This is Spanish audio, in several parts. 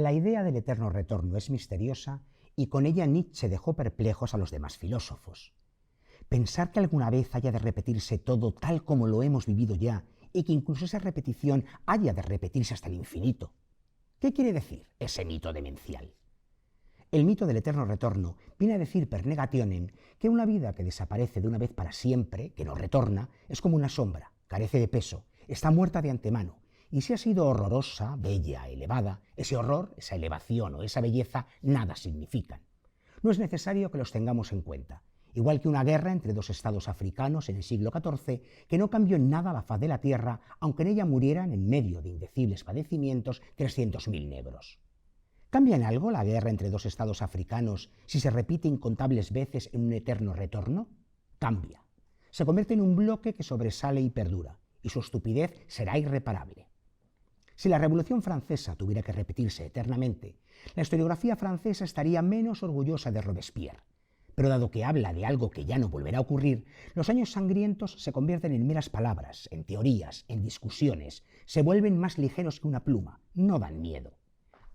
La idea del eterno retorno es misteriosa y con ella Nietzsche dejó perplejos a los demás filósofos. Pensar que alguna vez haya de repetirse todo tal como lo hemos vivido ya y que incluso esa repetición haya de repetirse hasta el infinito. ¿Qué quiere decir ese mito demencial? El mito del eterno retorno viene a decir per negationem que una vida que desaparece de una vez para siempre, que no retorna, es como una sombra, carece de peso, está muerta de antemano, y si ha sido horrorosa, bella, elevada, ese horror, esa elevación o esa belleza nada significan. No es necesario que los tengamos en cuenta, igual que una guerra entre dos estados africanos en el siglo XIV que no cambió en nada la faz de la tierra, aunque en ella murieran en medio de indecibles padecimientos 300.000 negros. ¿Cambia en algo la guerra entre dos estados africanos si se repite incontables veces en un eterno retorno? Cambia. Se convierte en un bloque que sobresale y perdura, y su estupidez será irreparable. Si la Revolución Francesa tuviera que repetirse eternamente, la historiografía francesa estaría menos orgullosa de Robespierre. Pero dado que habla de algo que ya no volverá a ocurrir, los años sangrientos se convierten en meras palabras, en teorías, en discusiones, se vuelven más ligeros que una pluma, no dan miedo.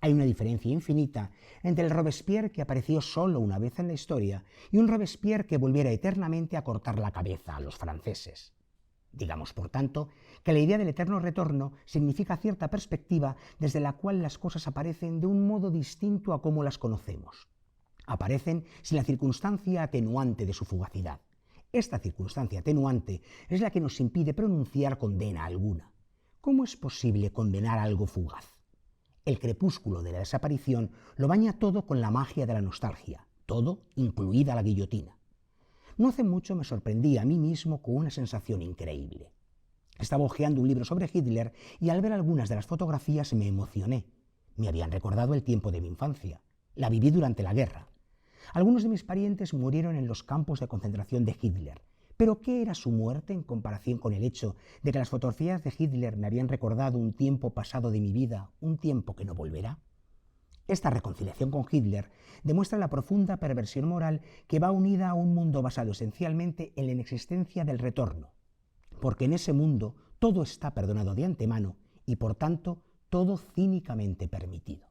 Hay una diferencia infinita entre el Robespierre que apareció solo una vez en la historia y un Robespierre que volviera eternamente a cortar la cabeza a los franceses. Digamos, por tanto, que la idea del eterno retorno significa cierta perspectiva desde la cual las cosas aparecen de un modo distinto a como las conocemos. Aparecen sin la circunstancia atenuante de su fugacidad. Esta circunstancia atenuante es la que nos impide pronunciar condena alguna. ¿Cómo es posible condenar algo fugaz? El crepúsculo de la desaparición lo baña todo con la magia de la nostalgia, todo, incluida la guillotina. No hace mucho me sorprendí a mí mismo con una sensación increíble. Estaba hojeando un libro sobre Hitler y al ver algunas de las fotografías me emocioné. Me habían recordado el tiempo de mi infancia. La viví durante la guerra. Algunos de mis parientes murieron en los campos de concentración de Hitler. ¿Pero qué era su muerte en comparación con el hecho de que las fotografías de Hitler me habían recordado un tiempo pasado de mi vida, un tiempo que no volverá? Esta reconciliación con Hitler demuestra la profunda perversión moral que va unida a un mundo basado esencialmente en la inexistencia del retorno, porque en ese mundo todo está perdonado de antemano y por tanto todo cínicamente permitido.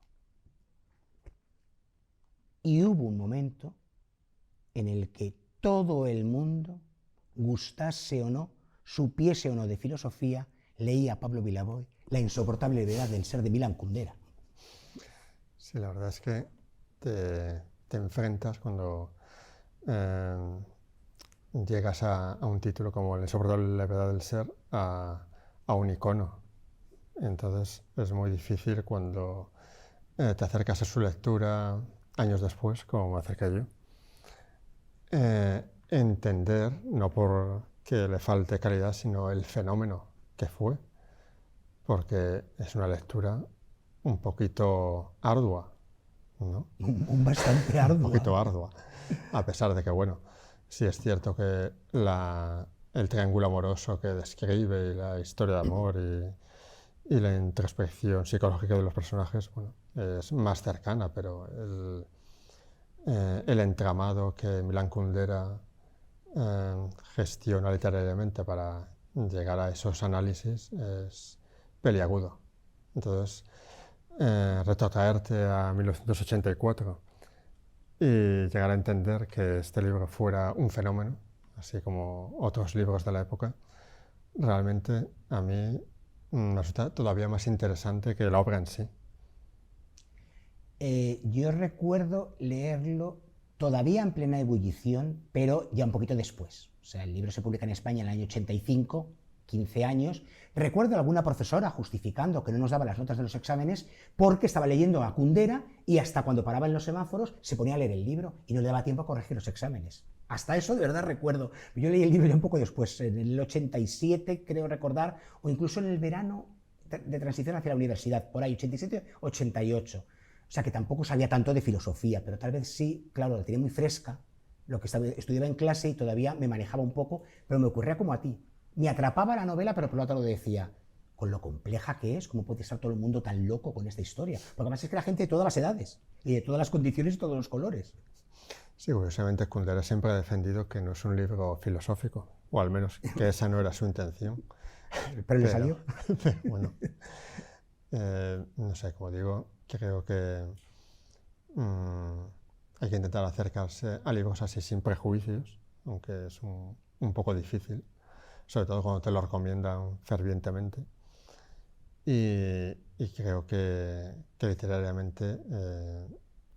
Y hubo un momento en el que todo el mundo, gustase o no, supiese o no de filosofía, leía a Pablo Vilaboy La insoportable verdad del ser de Milan Kundera. Sí, la verdad es que te enfrentas cuando llegas a un título como La insoportable verdad del ser a un icono. Entonces es muy difícil cuando te acercas a su lectura años después, como me acerqué yo, entender, no porque le falte calidad, sino el fenómeno que fue, porque es una lectura un poquito ardua, ¿no? Bastante ardua. Un poquito ardua, a pesar de que, bueno, sí es cierto que el triángulo amoroso que describe y la historia de amor y la introspección psicológica de los personajes, bueno, es más cercana, pero el entramado que Milan Kundera gestiona literariamente para llegar a esos análisis es peliagudo. Entonces, retrotraerte a 1984 y llegar a entender que este libro fuera un fenómeno, así como otros libros de la época, realmente a mí me resulta todavía más interesante que la obra en sí. Yo recuerdo leerlo todavía en plena ebullición, pero ya un poquito después. O sea, el libro se publica en España en el año 85, 15 años. Recuerdo a alguna profesora justificando que no nos daba las notas de los exámenes porque estaba leyendo a Kundera y hasta cuando paraba en los semáforos se ponía a leer el libro y no le daba tiempo a corregir los exámenes. Hasta eso de verdad recuerdo. Yo leí el libro ya un poco después, en el 87 creo recordar, o incluso en el verano de transición hacia la universidad, por ahí, 87, 88. O sea que tampoco sabía tanto de filosofía, pero tal vez sí, claro, la tenía muy fresca, lo que estudiaba en clase y todavía me manejaba un poco, pero me ocurría como a ti. Me atrapaba la novela, pero por lo otro lado decía, con lo compleja que es, ¿cómo puede estar todo el mundo tan loco con esta historia? Porque además es que la gente de todas las edades, y de todas las condiciones y todos los colores. Sí, curiosamente Kundera siempre ha defendido que no es un libro filosófico, o al menos que esa no era su intención. Pero le salió. Bueno, no sé, como digo, creo que hay que intentar acercarse a libros así sin prejuicios, aunque es un poco difícil, sobre todo cuando te lo recomiendan fervientemente. Y creo que literariamente,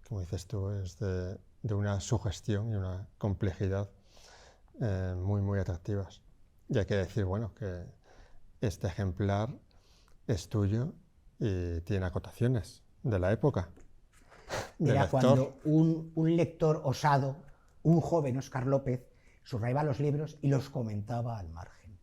como dices tú, es de una sugestión y una complejidad muy, muy atractivas. Y hay que decir, bueno, que este ejemplar es tuyo y tiene acotaciones de la época. Era cuando un lector osado, un joven Óscar López, subrayaba los libros y los comentaba al margen.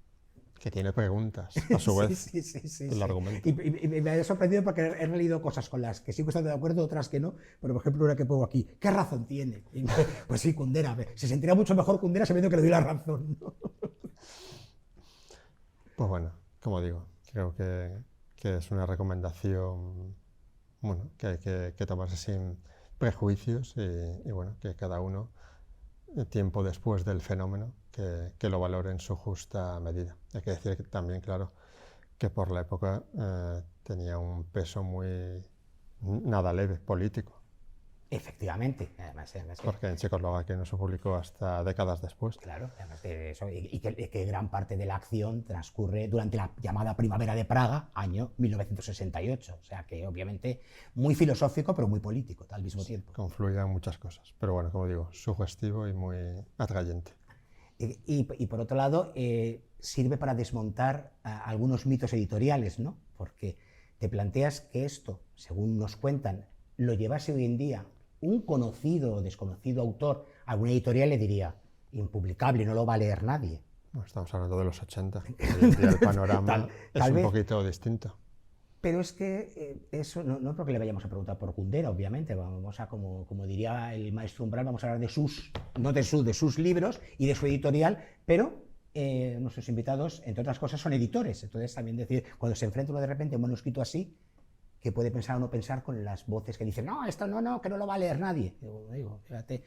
Que tiene preguntas, a su vez, sí, el argumento. Y me ha sorprendido porque he leído cosas con las que sí que estoy de acuerdo, otras que no, pero por ejemplo una que pongo aquí, ¿qué razón tiene? Y pues sí, Kundera, se sentiría mucho mejor Kundera sabiendo que le doy la razón, ¿no? Pues bueno, como digo, creo que es una recomendación, bueno, que hay que tomarse sin prejuicios y bueno, que cada uno, tiempo después del fenómeno, que lo valore en su justa medida. Hay que decir que también, claro, que por la época tenía un peso muy nada leve, político. Efectivamente, además porque en Checoslovaquia no se publicó hasta décadas después. Claro, además de eso, y que gran parte de la acción transcurre durante la llamada Primavera de Praga, año 1968. O sea que obviamente muy filosófico, pero muy político al mismo tiempo. Confluían muchas cosas, pero bueno, como digo, sugestivo y muy atrayente. Y por otro lado, sirve para desmontar algunos mitos editoriales, ¿no? Porque te planteas que esto, según nos cuentan, lo llevase hoy en día un conocido o desconocido autor, alguna editorial le diría, impublicable, no lo va a leer nadie. Bueno, estamos hablando de los 80, hoy en día el panorama es un poquito distinto. Pero es que eso no porque le vayamos a preguntar por Kundera, obviamente, vamos a, como diría el maestro Umbral, vamos a hablar de sus libros y de su editorial, pero nuestros invitados, entre otras cosas, son editores. Entonces también decir, cuando se enfrenta uno de repente a un manuscrito así, que puede pensar o no pensar con las voces que dicen, no, esto no, que no lo va a leer nadie. Digo, fíjate,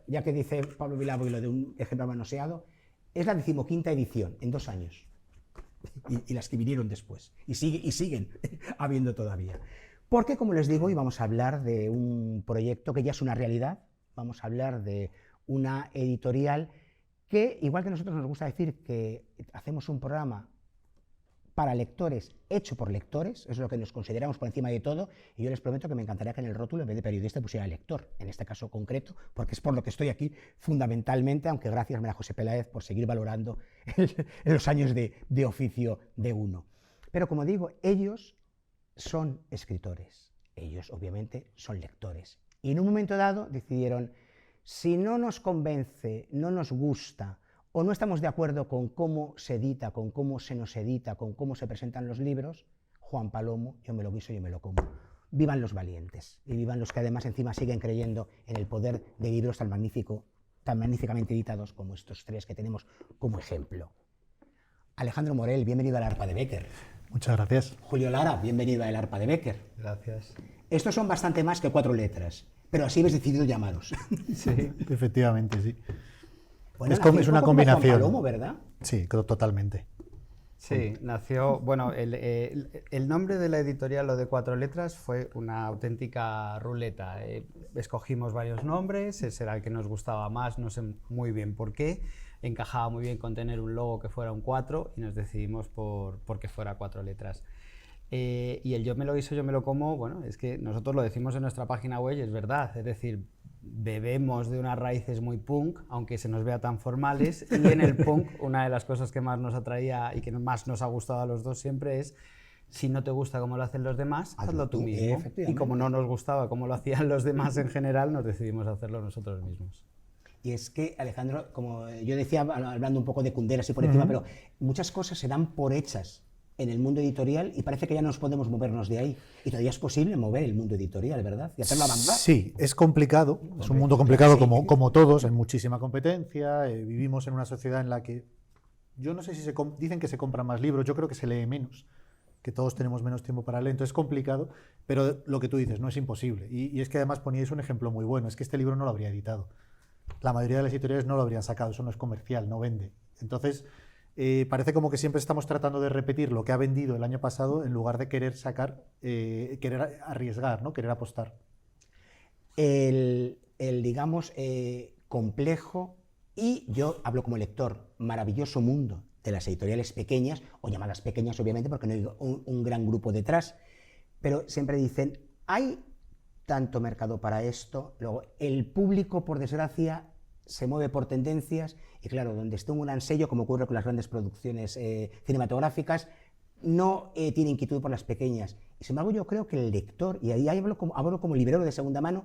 ya que dice Pablo Vilabo y lo de un ejemplar manoseado, es la 15ª edición en 2 años. Y las que vinieron después. Y siguen habiendo todavía. Porque, como les digo, hoy vamos a hablar de un proyecto que ya es una realidad. Vamos a hablar de una editorial que, igual que nosotros nos gusta decir que hacemos un programa para lectores, hecho por lectores, eso es lo que nos consideramos por encima de todo, y yo les prometo que me encantaría que en el rótulo, en vez de periodista, pusiera lector, en este caso concreto, porque es por lo que estoy aquí fundamentalmente, aunque gracias, María José Peláez, por seguir valorando los años de oficio de uno. Pero como digo, ellos son escritores, ellos obviamente son lectores, y en un momento dado decidieron, si no nos convence, no nos gusta, o no estamos de acuerdo con cómo se edita, con cómo se nos edita, con cómo se presentan los libros, Juan Palomo, yo me lo guiso, yo me lo como. Vivan los valientes y vivan los que además encima siguen creyendo en el poder de libros tan magníficamente editados como estos 3 que tenemos como ejemplo. Alejandro Morel, bienvenido al Arpa de Becker. Muchas gracias. Julio Lara, bienvenido al Arpa de Becker. Gracias. Estos son bastante más que 4 letras, pero así habéis decidido llamaros. Sí, efectivamente, sí. Bueno, es una combinación. Juan Palomo, ¿verdad? Sí, totalmente. Sí, nació, bueno, el nombre de la editorial, lo de 4 letras, fue una auténtica ruleta. Escogimos varios nombres, ese era el que nos gustaba más, no sé muy bien por qué. Encajaba muy bien con tener un logo que fuera un 4 y nos decidimos por que fuera 4 letras. Y el yo me lo guiso, yo me lo como, bueno, es que nosotros lo decimos en nuestra página web y es verdad, es decir, bebemos de unas raíces muy punk, aunque se nos vea tan formales, y en el punk una de las cosas que más nos atraía y que más nos ha gustado a los dos siempre es, si no te gusta cómo lo hacen los demás, hazlo tú mismo. Y como no nos gustaba cómo lo hacían los demás en general, nos decidimos hacerlo nosotros mismos. Y es que, Alejandro, como yo decía, hablando un poco de Kundera así por encima, pero muchas cosas se dan por hechas en el mundo editorial y parece que ya no nos podemos movernos de ahí. Y todavía es posible mover el mundo editorial, ¿verdad? Y hacerlo avanzar. Sí, es complicado, es un mundo complicado como todos, hay muchísima competencia, vivimos en una sociedad en la que, yo no sé si dicen que se compran más libros, yo creo que se lee menos, que todos tenemos menos tiempo para leer, entonces es complicado, pero lo que tú dices no es imposible. Y es que además poníais un ejemplo muy bueno, es que este libro no lo habría editado. La mayoría de las editoriales no lo habrían sacado, eso no es comercial, no vende. Entonces, parece como que siempre estamos tratando de repetir lo que ha vendido el año pasado en lugar de querer querer arriesgar, ¿no? Querer apostar. Digamos, complejo, y yo hablo como lector, maravilloso mundo de las editoriales pequeñas, o llamadas pequeñas obviamente porque no hay un gran grupo detrás, pero siempre dicen, hay tanto mercado para esto, luego el público, por desgracia, se mueve por tendencias, y claro, donde esté un gran sello, como ocurre con las grandes producciones cinematográficas, no tiene inquietud por las pequeñas. Y sin embargo, yo creo que el lector, y ahí hablo como librero de segunda mano,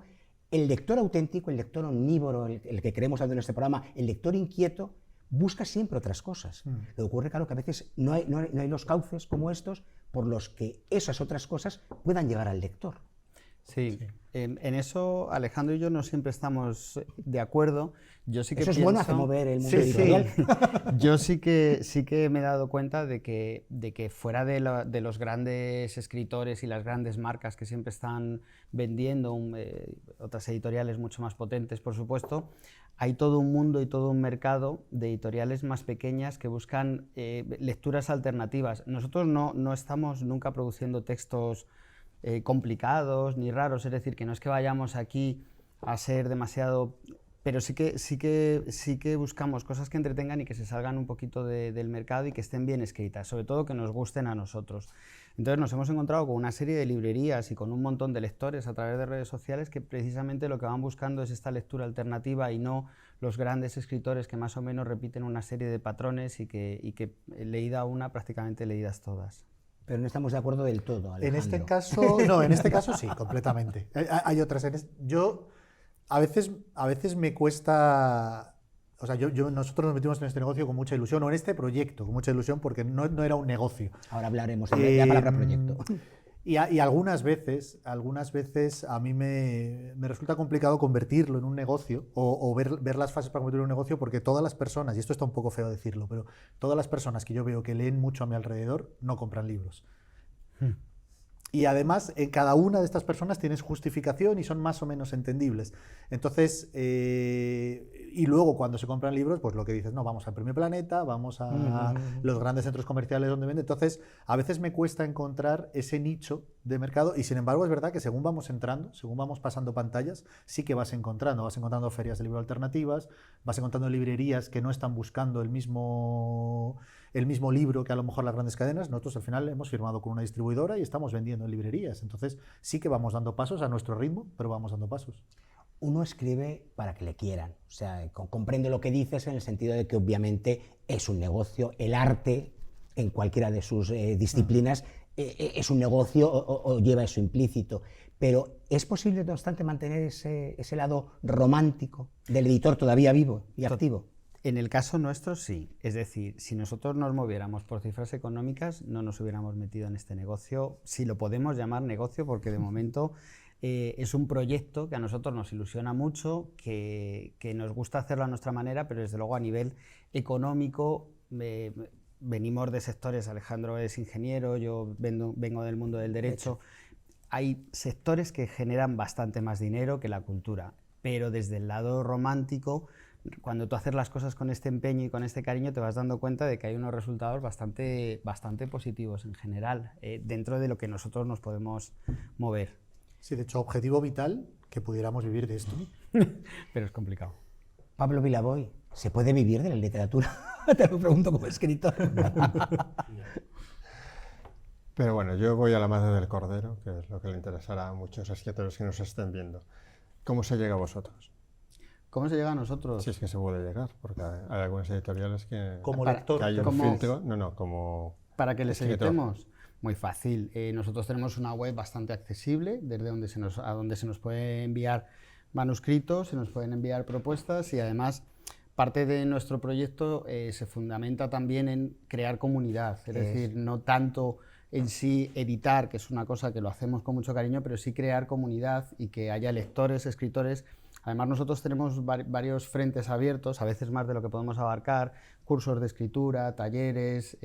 el lector auténtico, el lector omnívoro, el que queremos hablar en este programa, el lector inquieto, busca siempre otras cosas. Lo que ocurre, claro, que a veces no hay los cauces como estos por los que esas otras cosas puedan llegar al lector. Sí, en eso Alejandro y yo no siempre estamos de acuerdo. Yo sí que eso es pienso, bueno, hace mover el mundo sí, editorial. sí. Yo sí que me he dado cuenta de que fuera de los grandes escritores y las grandes marcas que siempre están vendiendo, otras editoriales mucho más potentes, por supuesto, hay todo un mundo y todo un mercado de editoriales más pequeñas que buscan lecturas alternativas. Nosotros no estamos nunca produciendo textos complicados ni raros, es decir, que no es que vayamos aquí a ser demasiado, pero sí que buscamos cosas que entretengan y que se salgan un poquito del mercado y que estén bien escritas, sobre todo que nos gusten a nosotros. Entonces nos hemos encontrado con una serie de librerías y con un montón de lectores a través de redes sociales que precisamente lo que van buscando es esta lectura alternativa y no los grandes escritores que más o menos repiten una serie de patrones y que leída una, prácticamente leídas todas. Pero no estamos de acuerdo del todo, Alejandro. En este caso sí, completamente. Hay otras. Yo, a veces me cuesta. O sea, nosotros nos metimos en este negocio con mucha ilusión, o en este proyecto con mucha ilusión, porque no era un negocio. Ahora hablaremos de la palabra proyecto. Y algunas veces a mí me resulta complicado convertirlo en un negocio o ver las fases para convertirlo en un negocio, porque todas las personas, y esto está un poco feo decirlo, pero todas las personas que yo veo que leen mucho a mi alrededor no compran libros. Y además, en cada una de estas personas tienes justificación y son más o menos entendibles. Entonces, y luego cuando se compran libros, pues lo que dices, no, vamos al Premio Planeta, vamos a los grandes centros comerciales donde venden. Entonces, a veces me cuesta encontrar ese nicho de mercado, y sin embargo es verdad que según vamos entrando, según vamos pasando pantallas, sí que vas encontrando ferias de libro alternativas, vas encontrando librerías que no están buscando el mismo libro que a lo mejor las grandes cadenas. Nosotros al final hemos firmado con una distribuidora y estamos vendiendo en librerías. Entonces sí que vamos dando pasos a nuestro ritmo, pero vamos dando pasos. Uno escribe para que le quieran. O sea, comprendo lo que dices en el sentido de que obviamente es un negocio. El arte, en cualquiera de sus disciplinas, es un negocio o lleva eso implícito. Pero ¿es posible, no obstante, mantener ese lado romántico del editor todavía vivo y activo? En el caso nuestro sí, es decir, si nosotros nos moviéramos por cifras económicas no nos hubiéramos metido en este negocio, si lo podemos llamar negocio, porque de momento es un proyecto que a nosotros nos ilusiona mucho, que nos gusta hacerlo a nuestra manera, pero desde luego a nivel económico venimos de sectores, Alejandro es ingeniero, yo vengo del mundo del derecho, hay sectores que generan bastante más dinero que la cultura, pero desde el lado romántico, cuando tú haces las cosas con este empeño y con este cariño, te vas dando cuenta de que hay unos resultados bastante positivos en general, dentro de lo que nosotros nos podemos mover. Sí, de hecho, objetivo vital, que pudiéramos vivir de esto. Pero es complicado. Pablo Vilaboy, ¿se puede vivir de la literatura? Te lo pregunto como escritor. Pero bueno, yo voy a la madre del cordero, que es lo que le interesará a muchos escritores que nos estén viendo. ¿Cómo se llega a vosotros? ¿Cómo se llega a nosotros? Si es que se puede llegar, porque hay algunas editoriales que, como lector, que hay un filtro. Como para que les escritor. editemos. Muy fácil. Nosotros tenemos una web bastante accesible, desde donde a donde se nos puede enviar manuscritos, se nos pueden enviar propuestas, y además parte de nuestro proyecto se fundamenta también en crear comunidad, es decir, no tanto en sí editar, que es una cosa que lo hacemos con mucho cariño, pero sí crear comunidad y que haya lectores, escritores. Además, nosotros tenemos varios frentes abiertos, a veces más de lo que podemos abarcar, cursos de escritura, talleres,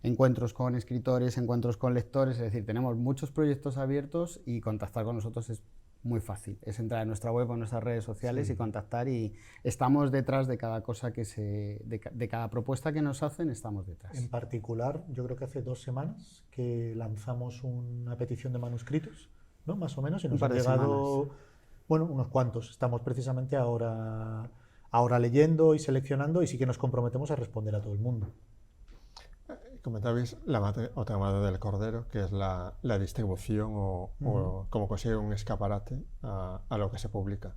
encuentros con escritores, encuentros con lectores, es decir, tenemos muchos proyectos abiertos y contactar con nosotros es muy fácil. Es entrar en nuestra web o en nuestras redes sociales y contactar, y estamos detrás de cada cosa de cada propuesta que nos hacen, estamos detrás. En particular, yo creo que hace 2 semanas que lanzamos una petición de manuscritos, ¿no? Más o menos, y nos han llegado, bueno, unos cuantos. Estamos precisamente ahora leyendo y seleccionando, y sí que nos comprometemos a responder a todo el mundo. Comentabais otra madre del cordero, que es la distribución o cómo conseguir un escaparate a lo que se publica.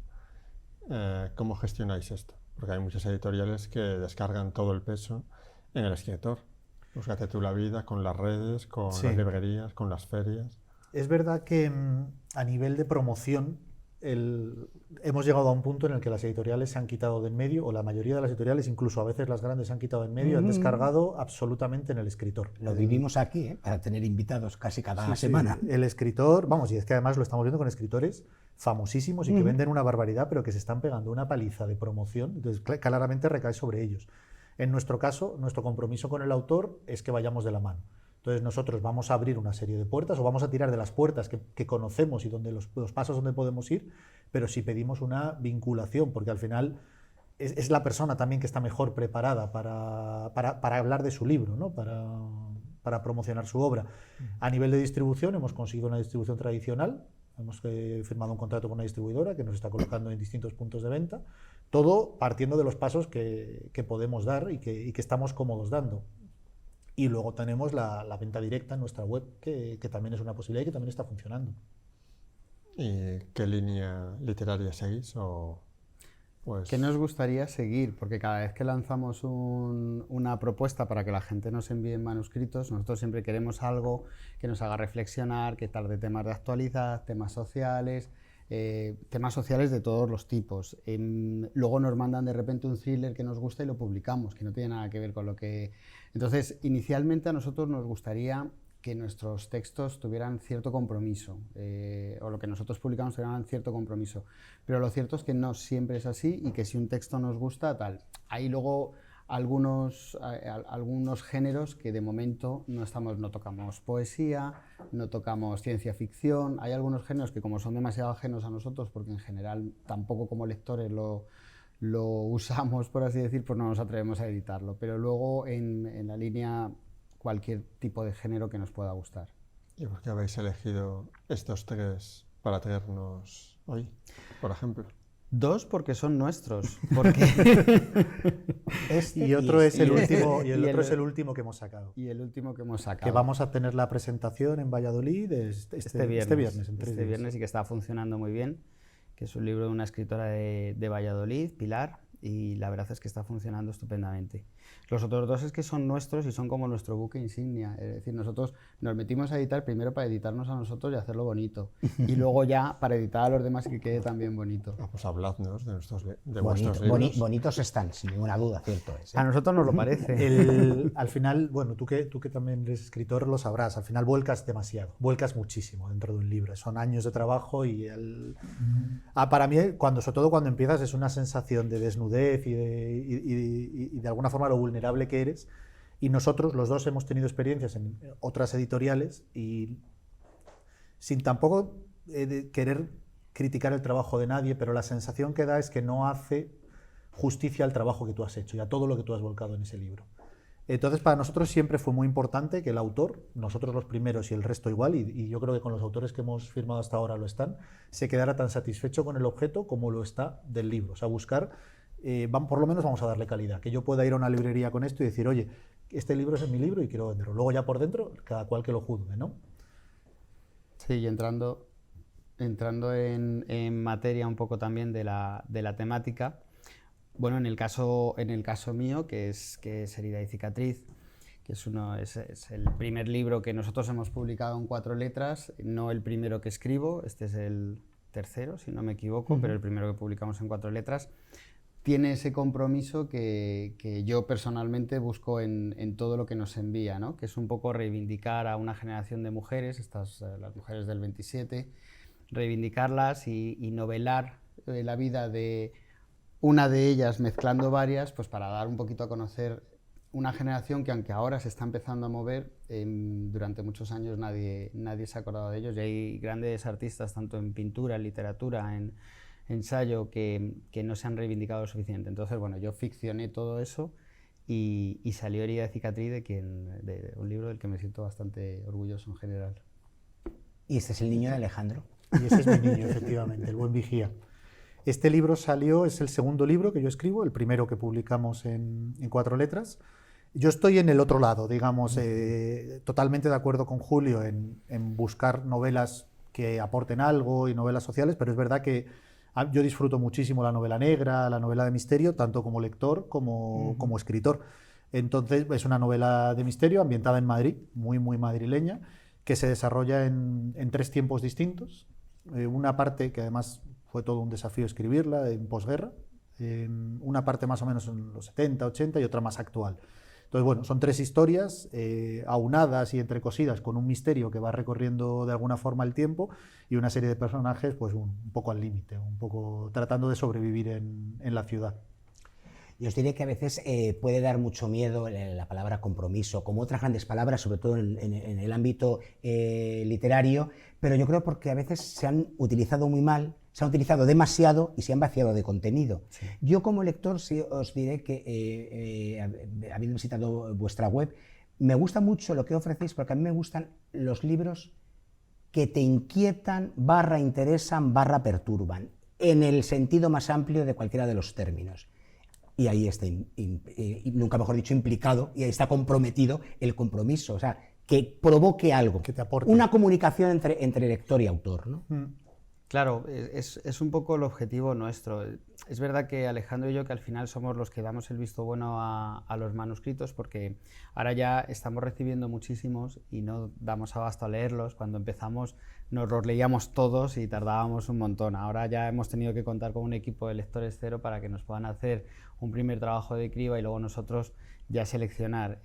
¿Cómo gestionáis esto? Porque hay muchas editoriales que descargan todo el peso en el escritor. Búscate tú la vida con las redes, con las librerías, con las ferias. Es verdad que a nivel de promoción hemos llegado a un punto en el que las editoriales se han quitado de en medio, o la mayoría de las editoriales, incluso a veces las grandes, se han quitado de en medio y han descargado absolutamente en el escritor. Lo vivimos aquí, para tener invitados casi cada semana. Sí. El escritor, vamos, y es que además lo estamos viendo con escritores famosísimos y que venden una barbaridad, pero que se están pegando una paliza de promoción, entonces claramente recae sobre ellos. En nuestro caso, nuestro compromiso con el autor es que vayamos de la mano. Entonces nosotros vamos a abrir una serie de puertas, o vamos a tirar de las puertas que conocemos y donde los pasos donde podemos ir, pero sí pedimos una vinculación, porque al final es la persona también que está mejor preparada para hablar de su libro, ¿no? para promocionar su obra. A nivel de distribución hemos conseguido una distribución tradicional, hemos firmado un contrato con una distribuidora que nos está colocando en distintos puntos de venta, todo partiendo de los pasos que podemos dar y que estamos cómodos dando. Y luego tenemos la venta directa en nuestra web, que también es una posibilidad y que también está funcionando. ¿Y qué línea literaria seguís? ¿Qué nos gustaría seguir? Porque cada vez que lanzamos una propuesta para que la gente nos envíe manuscritos, nosotros siempre queremos algo que nos haga reflexionar, que trate temas de actualidad, temas sociales de todos los tipos. Luego nos mandan de repente un thriller que nos gusta y lo publicamos, que no tiene nada que ver con lo que... Entonces, inicialmente a nosotros nos gustaría que nuestros textos tuvieran cierto compromiso, o lo que nosotros publicamos tuvieran cierto compromiso. Pero lo cierto es que no siempre es así, y que si un texto nos gusta, tal. Hay luego algunos géneros que de momento no tocamos poesía, no tocamos ciencia ficción. Hay algunos géneros que, como son demasiado ajenos a nosotros, porque en general tampoco como lectores lo usamos, por así decir, pues no nos atrevemos a editarlo. Pero luego en la línea cualquier tipo de género que nos pueda gustar. ¿Y por qué habéis elegido estos 3 para traernos hoy, por ejemplo? 2 porque son nuestros. Porque y otro es el último, y el otro es el último que hemos sacado. Y el último que hemos sacado. Que vamos a tener la presentación en Valladolid este viernes, y que está funcionando muy bien, que es un libro de una escritora de Valladolid, Pilar, y la verdad es que está funcionando estupendamente. Los otros 2 es que son nuestros y son como nuestro buque insignia, es decir, nosotros nos metimos a editar primero para editarnos a nosotros y hacerlo bonito, y luego ya para editar a los demás y que quede también bonito. Pues habladnos de vuestros libros. Bonitos están, sin ninguna duda, cierto es. A nosotros nos lo parece. Al final, bueno, tú que también eres escritor lo sabrás, al final vuelcas demasiado, vuelcas muchísimo dentro de un libro, son años de trabajo y para mí, sobre todo cuando empiezas, es una sensación de desnudez y de alguna forma lo vulnerable que eres, y nosotros los 2 hemos tenido experiencias en otras editoriales y sin tampoco querer criticar el trabajo de nadie, pero la sensación que da es que no hace justicia al trabajo que tú has hecho y a todo lo que tú has volcado en ese libro. Entonces, para nosotros siempre fue muy importante que el autor, nosotros los primeros y el resto igual, y yo creo que con los autores que hemos firmado hasta ahora lo están, se quedara tan satisfecho con el objeto como lo está del libro. O sea, buscar, por lo menos vamos a darle calidad, que yo pueda ir a una librería con esto y decir, oye, este libro es mi libro y quiero venderlo. Luego ya por dentro, cada cual que lo juzgue, ¿no? Sí, y entrando en materia un poco también de la temática. Bueno, en el caso mío, que es Herida y cicatriz, que es el primer libro que nosotros hemos publicado en 4 letras, no el primero que escribo, este es el tercero, si no me equivoco, pero el primero que publicamos en 4 letras, tiene ese compromiso que yo personalmente busco en todo lo que nos envía, ¿no? Que es un poco reivindicar a una generación de mujeres, las mujeres del 27, reivindicarlas y novelar la vida de una de ellas mezclando varias, pues para dar un poquito a conocer una generación que, aunque ahora se está empezando a mover, durante muchos años nadie se ha acordado de ellos, y hay grandes artistas, tanto en pintura, en literatura, en ensayo, que no se han reivindicado lo suficiente. Entonces, bueno, yo ficcioné todo eso y salió Herida de cicatriz, de un libro del que me siento bastante orgulloso en general. Y este es el niño de Alejandro. Y ese es mi niño, efectivamente, el buen vigía. Este libro salió, es el segundo libro que yo escribo, el primero que publicamos en Cuatro Letras. Yo estoy en el otro lado, digamos, totalmente de acuerdo con Julio en buscar novelas que aporten algo y novelas sociales, pero es verdad que yo disfruto muchísimo la novela negra, la novela de misterio, tanto como lector como escritor. Entonces, es una novela de misterio ambientada en Madrid, muy madrileña, que se desarrolla en 3 tiempos distintos. Una parte que además fue todo un desafío escribirla, en posguerra, una parte más o menos en los 70, 80 y otra más actual. Entonces, bueno, son 3 historias aunadas y entrecosidas con un misterio que va recorriendo de alguna forma el tiempo y una serie de personajes pues un poco al límite, un poco tratando de sobrevivir en la ciudad. Y os diré que a veces puede dar mucho miedo la palabra compromiso, como otras grandes palabras, sobre todo en el ámbito literario, pero yo creo porque a veces se han utilizado muy mal, se han utilizado demasiado y se han vaciado de contenido. Sí. Yo como lector sí os diré que, habiendo visitado vuestra web, me gusta mucho lo que ofrecéis porque a mí me gustan los libros que te inquietan, interesan, perturban, en el sentido más amplio de cualquiera de los términos. Y ahí está, nunca mejor dicho, implicado, y ahí está comprometido el compromiso, o sea, que provoque algo, que te aporte. Una comunicación entre lector y autor, ¿no? Claro, es un poco el objetivo nuestro. Es verdad que Alejandro y yo, que al final somos los que damos el visto bueno a los manuscritos, porque ahora ya estamos recibiendo muchísimos y no damos abasto a leerlos. Cuando empezamos nos los leíamos todos y tardábamos un montón. Ahora ya hemos tenido que contar con un equipo de lectores cero para que nos puedan hacer un primer trabajo de criba y luego nosotros ya seleccionar.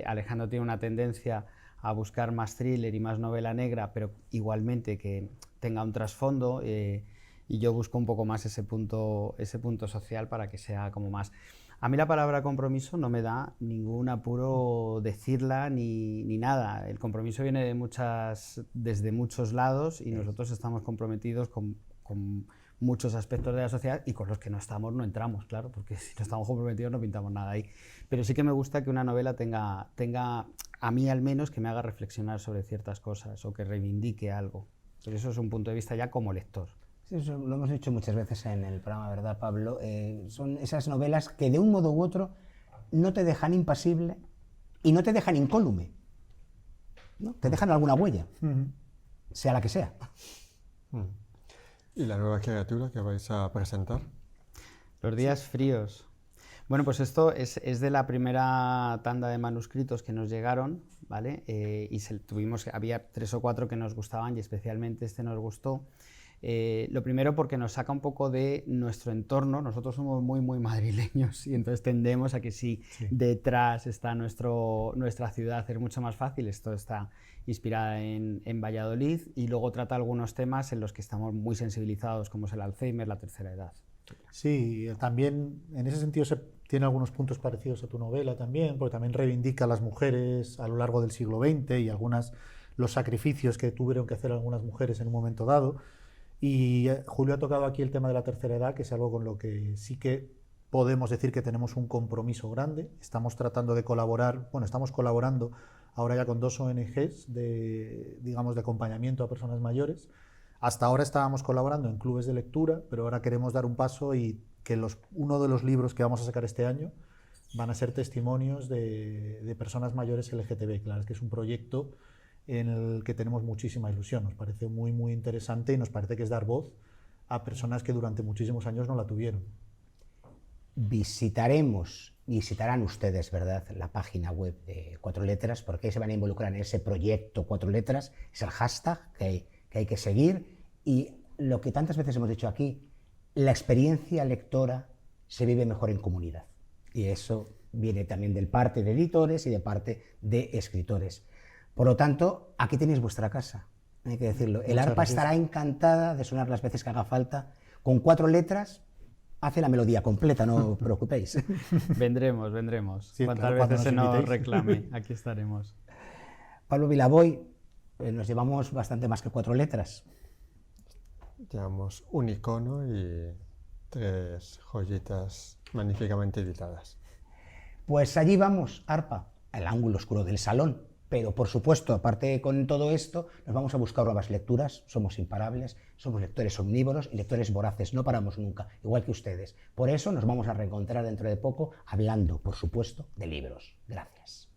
Alejandro tiene una tendencia a buscar más thriller y más novela negra, pero igualmente que tenga un trasfondo, y yo busco un poco más ese punto social para que sea como más... A mí la palabra compromiso no me da ningún apuro decirla ni nada. El compromiso viene desde muchos lados y nosotros estamos comprometidos con muchos aspectos de la sociedad y con los que no estamos no entramos, claro, porque si no estamos comprometidos no pintamos nada ahí. Pero sí que me gusta que una novela tenga a mí al menos, que me haga reflexionar sobre ciertas cosas o que reivindique algo. Pero eso es un punto de vista ya como lector. Sí, eso lo hemos dicho muchas veces en el programa, ¿verdad, Pablo? Son esas novelas que de un modo u otro no te dejan impasible y no te dejan incólume, ¿no? Te dejan alguna huella, sea la que sea. ¿Y la nueva criatura que vais a presentar? Los días fríos. Bueno, pues esto es de la primera tanda de manuscritos que nos llegaron, ¿vale? Y había 3 o 4 que nos gustaban y especialmente este nos gustó. Lo primero porque nos saca un poco de nuestro entorno. Nosotros somos muy madrileños y entonces tendemos a que si detrás está nuestra ciudad es mucho más fácil. Esto está inspirada en Valladolid y luego trata algunos temas en los que estamos muy sensibilizados, como es el Alzheimer, la tercera edad. Sí, también en ese sentido tiene algunos puntos parecidos a tu novela también, porque también reivindica a las mujeres a lo largo del siglo XX y los sacrificios que tuvieron que hacer algunas mujeres en un momento dado. Y Julio ha tocado aquí el tema de la tercera edad, que es algo con lo que sí que podemos decir que tenemos un compromiso grande. Estamos tratando de colaborar, estamos colaborando ahora ya con 2 ONGs de acompañamiento a personas mayores. Hasta ahora estábamos colaborando en clubes de lectura, pero ahora queremos dar un paso y que uno de los libros que vamos a sacar este año van a ser testimonios de personas mayores LGTB, claro, que es un proyecto en el que tenemos muchísima ilusión. Nos parece muy interesante y nos parece que es dar voz a personas que durante muchísimos años no la tuvieron. Visitarán ustedes, ¿verdad?, la página web de Cuatro Letras, porque ahí se van a involucrar en ese proyecto Cuatro Letras, es el hashtag que hay que seguir, y lo que tantas veces hemos dicho aquí, la experiencia lectora se vive mejor en comunidad, y eso viene también de parte de editores y de parte de escritores. Por lo tanto, aquí tenéis vuestra casa, hay que decirlo. El arpa estará encantada de sonar las veces que haga falta. Con Cuatro Letras hace la melodía completa, no os preocupéis. Vendremos, vendremos. Sí, Cuantas claro, cuando veces se nos nos invitéis. reclame, aquí estaremos. Pablo Vilaboy, nos llevamos bastante más que 4 letras. Llevamos un icono y 3 joyitas magníficamente editadas. Pues allí vamos, Arpa, al ángulo oscuro del salón. Pero, por supuesto, aparte con todo esto, nos vamos a buscar nuevas lecturas, somos imparables, somos lectores omnívoros y lectores voraces, no paramos nunca, igual que ustedes. Por eso nos vamos a reencontrar dentro de poco hablando, por supuesto, de libros. Gracias.